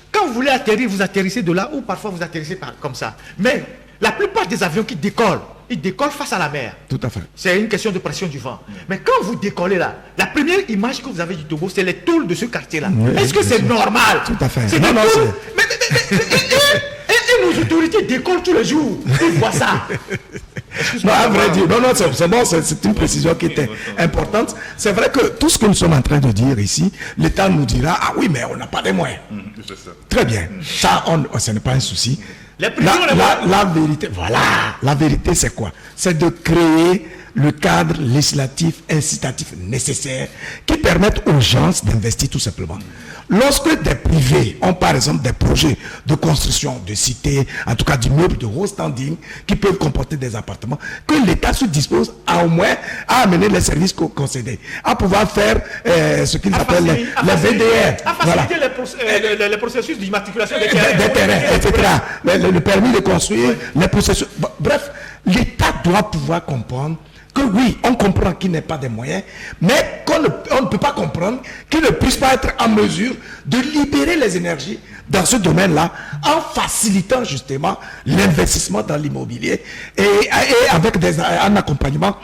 quand vous voulez atterrir, vous atterrissez de là, ou parfois vous atterrissez comme ça. Mais la plupart des avions qui décollent, ils décollent face à la mer. Tout à fait. C'est une question de pression du vent. Mais quand vous décollez là, la première image que vous avez du Togo, c'est les tôles de ce quartier-là. Oui, est-ce que c'est normal? Tout à fait. C'est des tôles. Et nos autorités décollent tous les jours. Ils voient ça. Non, à vrai dire, non, c'est bon, c'est une précision qui était importante. C'est vrai que tout ce que nous sommes en train de dire ici, l'État nous dira, ah oui, mais on n'a pas de moyens. Très bien. Ça, ce n'est pas un souci. La vérité, voilà. La vérité, c'est quoi? C'est de créer le cadre législatif incitatif nécessaire qui permette aux gens d'investir tout simplement. Lorsque des privés ont par exemple des projets de construction de cités, en tout cas d'immeubles de haut standing, qui peuvent comporter des appartements, que l'État se dispose au moins à amener les services concédés, à pouvoir faire ce qu'ils appellent les VDR. À faciliter les processus d'immatriculation des terrains, etc. Le permis de construire, les processus. Bref, l'État doit pouvoir comprendre que oui, on comprend qu'il n'est pas des moyens, mais on ne peut pas comprendre qu'il ne puisse pas être en mesure de libérer les énergies dans ce domaine-là, en facilitant justement l'investissement dans l'immobilier et avec un accompagnement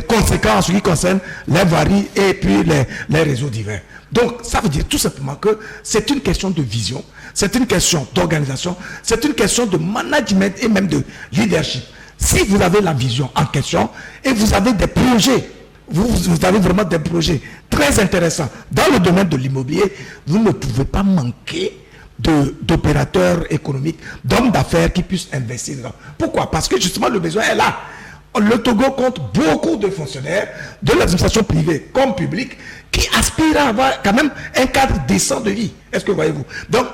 conséquent en ce qui concerne les voiries et puis les réseaux divers. Donc, ça veut dire tout simplement que c'est une question de vision, c'est une question d'organisation, c'est une question de management et même de leadership. Si vous avez la vision en question et vous avez des projets, vous avez vraiment des projets très intéressants dans le domaine de l'immobilier, vous ne pouvez pas manquer d'opérateurs économiques, d'hommes d'affaires qui puissent investir dedans. Pourquoi? Parce que justement le besoin est là. Le Togo compte beaucoup de fonctionnaires de l'administration privée comme publique qui aspirent à avoir quand même un cadre décent de vie. Est-ce que voyez-vous? Donc,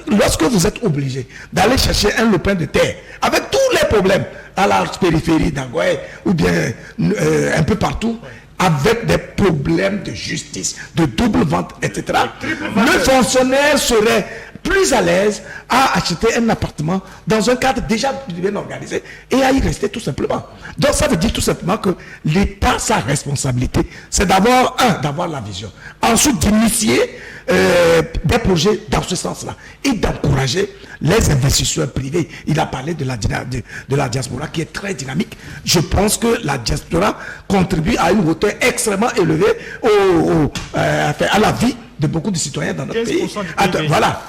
lorsque vous êtes obligé d'aller chercher un lopin de terre avec tous les problèmes à la périphérie d'Angoé ou bien un peu partout, avec des problèmes de justice, de double vente, etc., le fonctionnaire serait plus à l'aise à acheter un appartement dans un cadre déjà bien organisé et à y rester tout simplement. Donc ça veut dire tout simplement que l'État, sa responsabilité, c'est d'avoir la vision. Ensuite d'initier des projets dans ce sens-là et d'encourager les investisseurs privés. Il a parlé de la diaspora qui est très dynamique. Je pense que la diaspora contribue à une hauteur extrêmement élevée à la vie de beaucoup de citoyens dans notre pays. Voilà,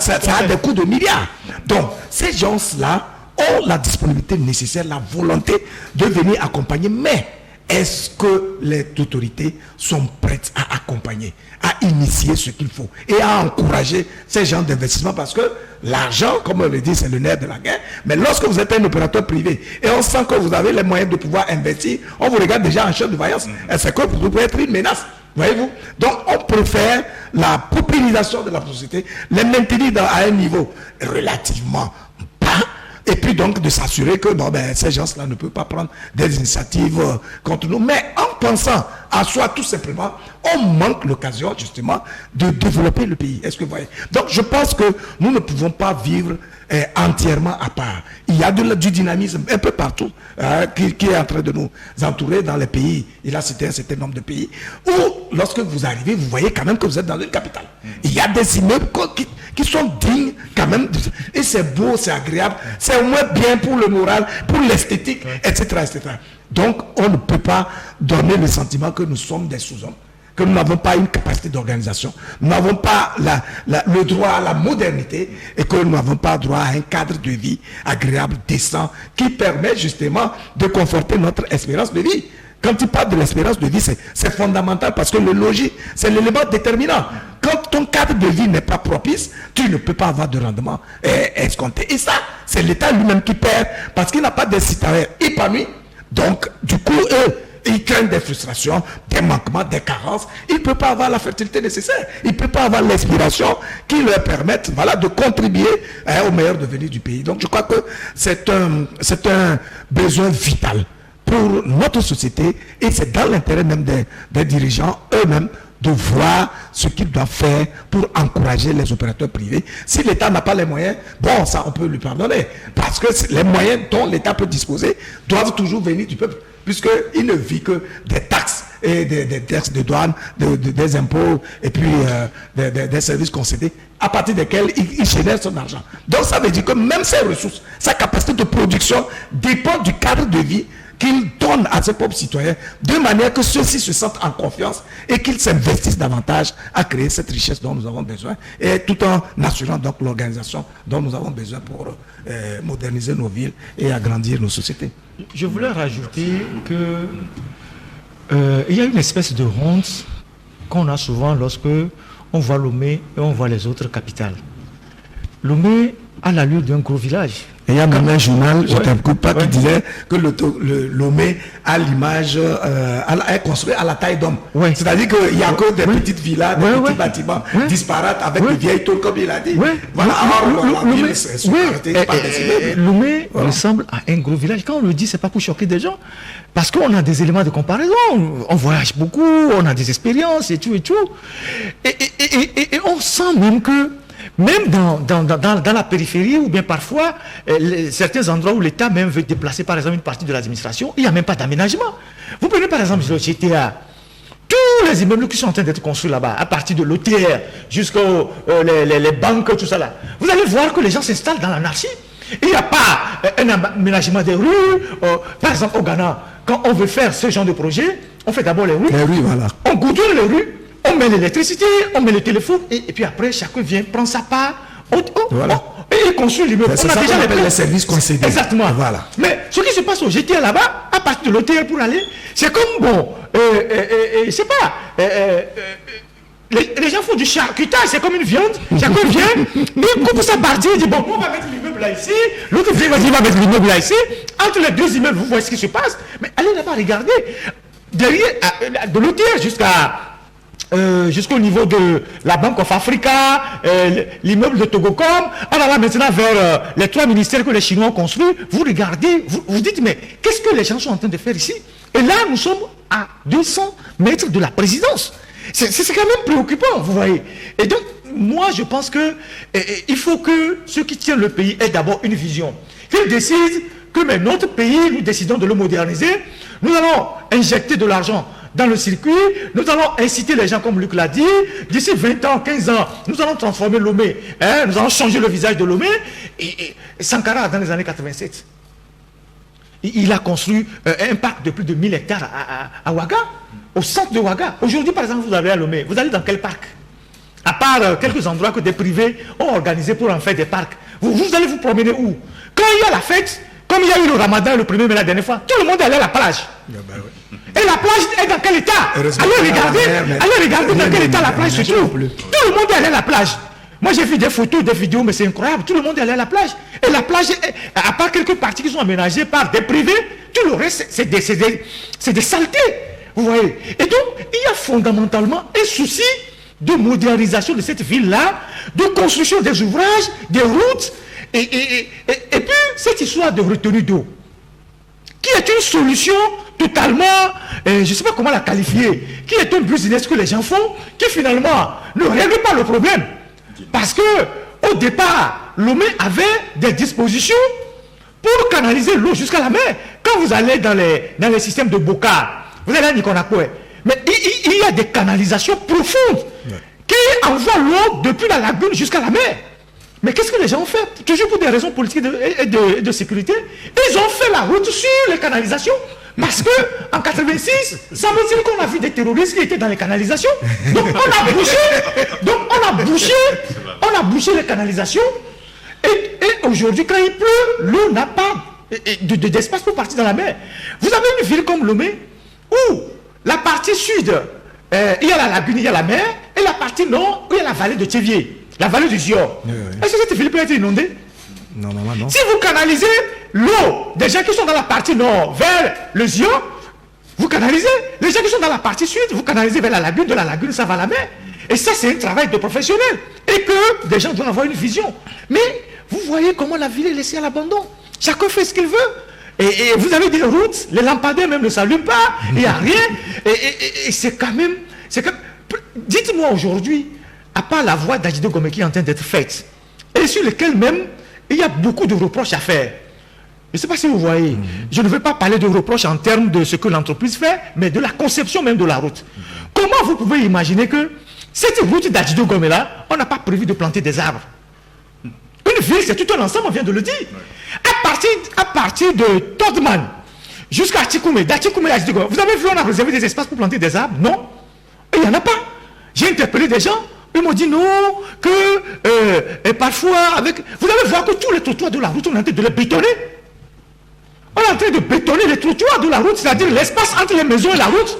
ça a des coûts de milliards. Donc, ces gens-là ont la disponibilité nécessaire, la volonté de venir accompagner, mais est-ce que les autorités sont prêtes à accompagner, à initier ce qu'il faut et à encourager ces genres d'investissement? Parce que l'argent, comme on le dit, c'est le nerf de la guerre. Mais lorsque vous êtes un opérateur privé et on sent que vous avez les moyens de pouvoir investir, on vous regarde déjà en chef de vaillance. Et c'est que vous pouvez être une menace. Voyez-vous? Donc, on préfère la paupérisation de la société, les maintenir à un niveau relativement bas, et puis donc de s'assurer que ces gens-là ne peuvent pas prendre des initiatives contre nous. Mais en pensant à soi, tout simplement, on manque l'occasion, justement, de développer le pays. Est-ce que vous voyez? Donc, je pense que nous ne pouvons pas vivre entièrement à part. Il y a du dynamisme un peu partout qui est en train de nous entourer dans les pays. Il a cité un certain nombre de pays où, lorsque vous arrivez, vous voyez quand même que vous êtes dans une capitale. Il y a des immeubles qui sont dignes quand même. Et c'est beau, c'est agréable. C'est au moins bien pour le moral, pour l'esthétique, etc., etc. Donc, on ne peut pas donner le sentiment que nous sommes des sous-hommes, que nous n'avons pas une capacité d'organisation, nous n'avons pas le droit à la modernité et que nous n'avons pas droit à un cadre de vie agréable, décent, qui permet justement de conforter notre espérance de vie. Quand tu parles de l'espérance de vie, c'est fondamental parce que le logis, c'est l'élément déterminant. Quand ton cadre de vie n'est pas propice, tu ne peux pas avoir de rendement escompté. Et ça, c'est l'État lui-même qui perd parce qu'il n'a pas de citoyens épanouis. Donc, du coup, eux, ils craignent des frustrations, des manquements, des carences. Ils ne peuvent pas avoir la fertilité nécessaire. Ils ne peuvent pas avoir l'inspiration qui leur permette de contribuer au meilleur devenir du pays. Donc je crois que c'est un besoin vital pour notre société et c'est dans l'intérêt même des dirigeants eux-mêmes de voir ce qu'ils doivent faire pour encourager les opérateurs privés. Si l'État n'a pas les moyens, bon, ça on peut lui pardonner. Parce que les moyens dont l'État peut disposer doivent toujours venir du peuple, puisqu'il ne vit que des taxes et des taxes de douane, des impôts et puis des services concédés, à partir desquels il génère son argent. Donc ça veut dire que même ses ressources, sa capacité de production dépend du cadre de vie qu'il donne à ses propres citoyens, de manière que ceux-ci se sentent en confiance et qu'ils s'investissent davantage à créer cette richesse dont nous avons besoin, et tout en assurant donc l'organisation dont nous avons besoin pour moderniser nos villes et agrandir nos sociétés. Je voulais rajouter que il y a une espèce de honte qu'on a souvent lorsque on voit Lomé et on voit les autres capitales. Lomé a l'allure d'un gros village. Et il y a même un journal, je ne t'écoute pas, qui disait que le Lomé a l'image, est construit à la taille d'homme. C'est-à-dire qu'il n'y a que des petites villas, des petits bâtiments disparates avec des vieilles tours, comme il a dit. Voilà, Lomé ressemble à un gros village. Quand on le dit, ce n'est pas pour choquer des gens. Parce qu'on a des éléments de comparaison. On voyage beaucoup, on a des expériences et tout et tout. Et on sent même que même dans la périphérie, ou bien parfois, certains endroits où l'État même veut déplacer par exemple une partie de l'administration, il n'y a même pas d'aménagement. Vous prenez par exemple le GTA, tous les immeubles qui sont en train d'être construits là-bas, à partir de l'OTR jusqu'aux les banques, tout ça là, vous allez voir que les gens s'installent dans l'anarchie. Il n'y a pas un aménagement des rues. Par exemple au Ghana, quand on veut faire ce genre de projet, on fait d'abord les rues. Voilà. On goudronne les rues. On met l'électricité, on met le téléphone, et puis après, chacun vient prendre sa part. Et il construit l'immeuble. C'est ça qu'on appelle les services concédés. Exactement. Voilà. Mais ce qui se passe au GTA là-bas, à partir de l'hôtel pour aller, c'est comme, je sais pas, les gens font du charcutage, c'est comme une viande. Chacun vient, il coupe sa partie, il dit, bon, on va mettre l'immeuble là ici, l'autre vient, il va mettre l'immeuble là ici. Entre les deux immeubles, vous voyez ce qui se passe. Mais allez là-bas, regardez. Derrière, de l'hôtel jusqu'au niveau de la Banque of Africa, l'immeuble de Togocom, on va maintenant vers les 3 ministères que les Chinois ont construits. Vous regardez, vous dites, mais qu'est-ce que les gens sont en train de faire ici? Et là, nous sommes à 200 mètres de la présidence. C'est quand même préoccupant, vous voyez. Et donc, moi, je pense que il faut que ceux qui tiennent le pays aient d'abord une vision. Qu'ils décident que mais notre pays, nous décidons de le moderniser, nous allons injecter de l'argent dans le circuit, nous allons inciter les gens, comme Luc l'a dit, d'ici 20 ans, 15 ans, nous allons transformer Lomé, nous allons changer le visage de Lomé. Et Sankara, dans les années 87, il a construit un parc de plus de 1000 hectares à Ouaga, au centre de Ouaga. Aujourd'hui, par exemple, vous allez à Lomé, vous allez dans quel parc? À part quelques endroits que des privés ont organisés pour en faire des parcs. Vous allez vous promener où? Quand il y a la fête, quand Comme il y a eu le ramadan le 1er mai la dernière fois, tout le monde est allé à la plage. Et la plage est dans quel état? Allez regarder dans quel état la plage se trouve. Tout le monde est allé à la plage. Moi j'ai vu des photos, des vidéos, mais c'est incroyable. Tout le monde est allé à la plage. Et la plage, à part quelques parties qui sont aménagées par des privés, tout le reste c'est des saletés. Vous voyez. Et donc il y a fondamentalement un souci de modernisation de cette ville-là, de construction des ouvrages, des routes, et puis cette histoire de retenue d'eau, qui est une solution totalement, je ne sais pas comment la qualifier, qui est un business que les gens font, qui finalement ne règle pas le problème. Parce que au départ, Lomé avait des dispositions pour canaliser l'eau jusqu'à la mer. Quand vous allez dans les systèmes de Boka, vous allez à Nikonakoué, mais il y a des canalisations profondes qui envoient l'eau depuis la lagune jusqu'à la mer. Mais qu'est-ce que les gens ont fait? Toujours pour des raisons politiques et de sécurité, ils ont fait la route sur les canalisations. Parce que en 86, ça veut dire qu'on a vu des terroristes qui étaient dans les canalisations. Donc on a bouché les canalisations. Et aujourd'hui, quand il pleut, l'eau n'a pas d'espace pour partir dans la mer. Vous avez une ville comme Lomé où la partie sud, il y a la lagune, il y a la mer, et la partie nord, où il y a la vallée de Thévier, la vallée du Zior. Est-ce que cette ville peut être inondée? Non, non. Si vous canalisez l'eau des gens qui sont dans la partie nord vers le Zion, vous canalisez. Les gens qui sont dans la partie sud, vous canalisez vers la lagune. De la lagune, ça va à la mer. Et ça, c'est un travail de professionnel. Et que des gens doivent avoir une vision. Mais vous voyez comment la ville est laissée à l'abandon. Chacun fait ce qu'il veut. Et vous avez des routes, les lampadaires même ne s'allument pas. Il n'y a rien. Et c'est quand même... Dites-moi aujourd'hui, à part la voix d'Adjido Gomé qui est en train d'être faite, et sur lequel même il y a beaucoup de reproches à faire. Je ne sais pas si vous voyez. Je ne veux pas parler de reproches en termes de ce que l'entreprise fait, mais de la conception même de la route. Comment vous pouvez imaginer que cette route d'Adjido Gomé là, on n'a pas prévu de planter des arbres? Une ville, c'est tout un ensemble, on vient de le dire. À partir de Todman jusqu'à Atikoumé, d'Atikoumé à Adjido Gomé, vous avez vu, on a réservé des espaces pour planter des arbres? Non. Il n'y en a pas. J'ai interpellé des gens. Ils m'ont dit non, que parfois, vous allez voir que tous les trottoirs de la route, on est en train de les bétonner. On est en train de bétonner les trottoirs de la route, c'est-à-dire l'espace entre les maisons et la route.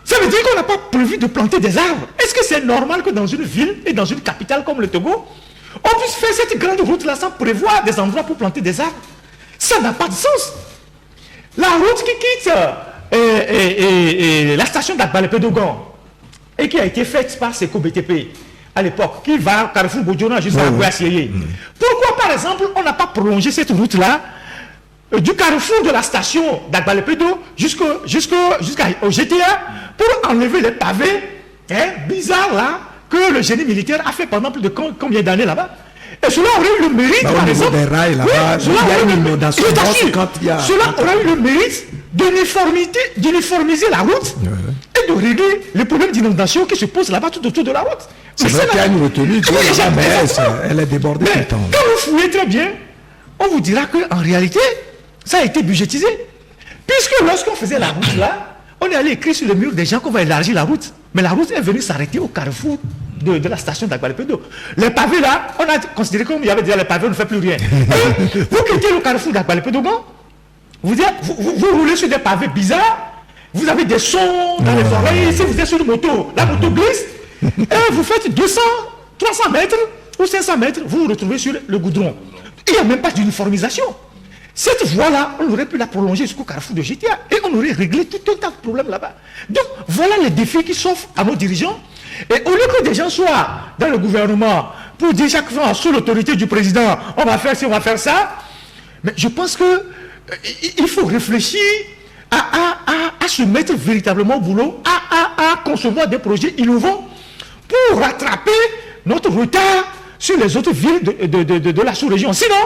Ça veut dire qu'on n'a pas prévu de planter des arbres. Est-ce que c'est normal que dans une ville et dans une capitale comme le Togo, on puisse faire cette grande route-là sans prévoir des endroits pour planter des arbres? Ça n'a pas de sens. La route qui quitte la station d'Agbalé-Pédogon, et qui a été faite par Seco BTP à l'époque, qui va Carrefour Bodjona jusqu'à Gouassieye. Pourquoi, par exemple, on n'a pas prolongé cette route-là du carrefour de la station d'Agbalé-Pédo jusqu'au GTA pour enlever les pavés bizarres là que le génie militaire a fait pendant plus de combien d'années là-bas? Et cela aurait eu le mérite, par exemple, cela aurait eu le mérite d'uniformiser la route et de régler les problèmes d'inondation qui se posent là-bas tout autour de la route. C'est vrai qu'il y a une retenue, mais elle est débordée tout le temps. Quand vous fouillez très bien, on vous dira qu'en réalité, ça a été budgétisé. Puisque lorsqu'on faisait la route là, on est allé écrire sur le mur des gens qu'on va élargir la route. Mais la route est venue s'arrêter au carrefour de la station d'Agbalé-Pédo. Les pavés là, on a considéré qu'il y avait déjà les pavés, on ne fait plus rien. Vous quittez le carrefour d'Agbalé-Pédo, vous roulez sur des pavés bizarres, vous avez des sons dans les oreilles, si vous êtes sur une moto, la moto glisse, et vous faites 200, 300 mètres ou 500 mètres, vous vous retrouvez sur le goudron. Il n'y a même pas d'uniformisation. Cette voie-là, on aurait pu la prolonger jusqu'au carrefour de GTA et on aurait réglé tout un tas de problèmes là-bas. Donc, voilà les défis qui s'offrent à nos dirigeants. Et au lieu que des gens soient dans le gouvernement pour dire chaque fois, sous l'autorité du président, on va faire ci, on va faire ça, mais je pense qu'il faut réfléchir à se mettre véritablement au boulot, à concevoir des projets innovants pour rattraper notre retard sur les autres villes de la sous-région. Sinon,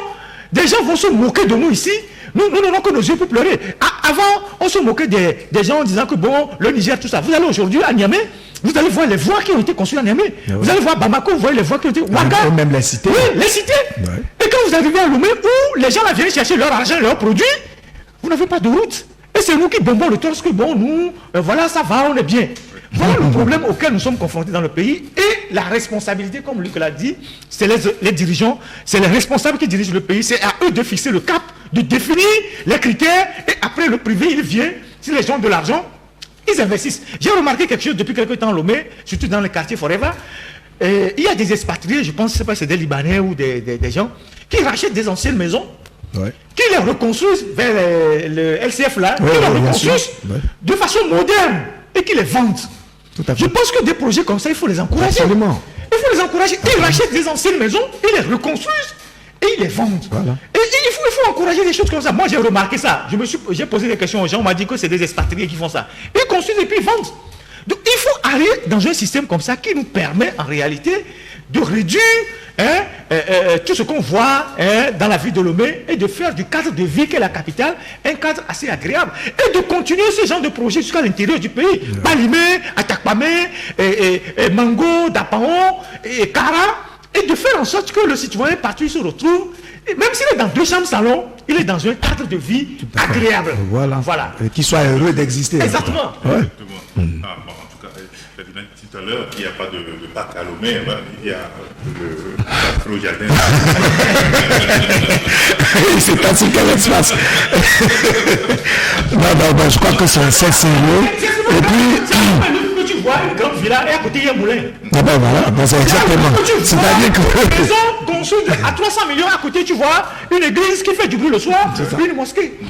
des gens vont se moquer de nous ici. Nous n'avons que nos yeux pour pleurer. Avant, on se moquait des gens en disant que bon, le Niger, tout ça. Vous allez aujourd'hui à Niamey, vous allez voir les voies qui ont été construites à Niamey. Vous allez voir Bamako, vous voyez les voies qui ont été... Ouaga, même les cités. Oui, les cités. Et quand vous arrivez à Lomé, où les gens viennent chercher leur argent, leurs produits, vous n'avez pas de route. Et c'est nous qui bombons le torse que bon, nous, voilà, ça va, on est bien. Voilà le problème auquel nous sommes confrontés dans le pays. Et la responsabilité, comme Luc l'a dit, c'est les dirigeants, c'est les responsables qui dirigent le pays. C'est à eux de fixer le cap de définir les critères, et après le privé, il vient, si les gens ont de l'argent, ils investissent. J'ai remarqué quelque chose depuis quelque temps à Lomé, surtout dans le quartier Forever. Il y a des expatriés, je pense, c'est des Libanais ou des gens, qui rachètent des anciennes maisons, qui les reconstruisent vers le LCF là, qui les reconstruisent de façon moderne et qui les vendent. Tout à fait. Je pense que des projets comme ça, il faut les encourager. Absolument. Il faut les encourager. Ils rachètent des anciennes maisons, ils les reconstruisent et ils les vendent. Voilà. Et il faut encourager des choses comme ça. Moi, j'ai remarqué ça. J'ai posé des questions aux gens. On m'a dit que c'est des expatriés qui font ça. Ils construisent et puis ils vendent. Donc, il faut aller dans un système comme ça qui nous permet en réalité de réduire tout ce qu'on voit dans la ville de Lomé et de faire du cadre de vie qu'est la capitale un cadre assez agréable et de continuer ce genre de projet jusqu'à l'intérieur du pays. Balimé, Atakpamé, Mango, Dapaon, et Kara, et de faire en sorte que le citoyen partout se retrouve, et même s'il est dans 2 chambres salon, il est dans un cadre de vie agréable. Voilà. Et qu'il soit heureux d'exister. Exactement. Exactement. Bon, en tout cas, tu as dit tout à l'heure qu'il n'y a pas de parc à Lomé, il y a le jardin. C'est ainsi qu'elle espace. Non, je crois que c'est sérieux. Et puis, tu vois une grande villa et à côté il y a un moulin. Voilà, c'est exactement. C'est-à-dire que. Maison construite à 300 millions, à côté tu vois une église qui fait du bruit le soir, une mosquée.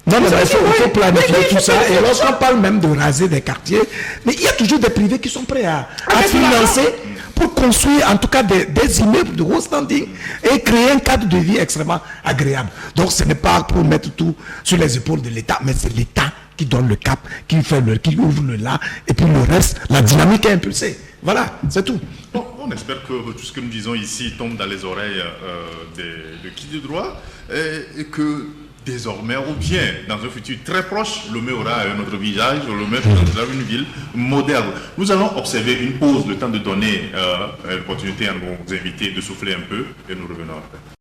Non, mais il faut planifier tout ça. Et lorsqu'on parle même de raser des quartiers, mais il y a toujours des privés qui sont prêts à financer pour construire en tout cas des immeubles de haut standing et créer un cadre de vie extrêmement agréable. Donc ce n'est pas pour mettre tout sur les épaules de l'État, mais c'est l'État qui donne le cap, qui ouvre le là, et puis le reste, la dynamique est impulsée. Voilà, c'est tout. Bon, on espère que tout ce que nous disons ici tombe dans les oreilles de qui de droit et que désormais, ou bien dans un futur très proche, Lomé aura un autre visage, Lomé sera une ville moderne. Nous allons observer une pause, le temps de donner l'opportunité à nos invités de souffler un peu et nous revenons après.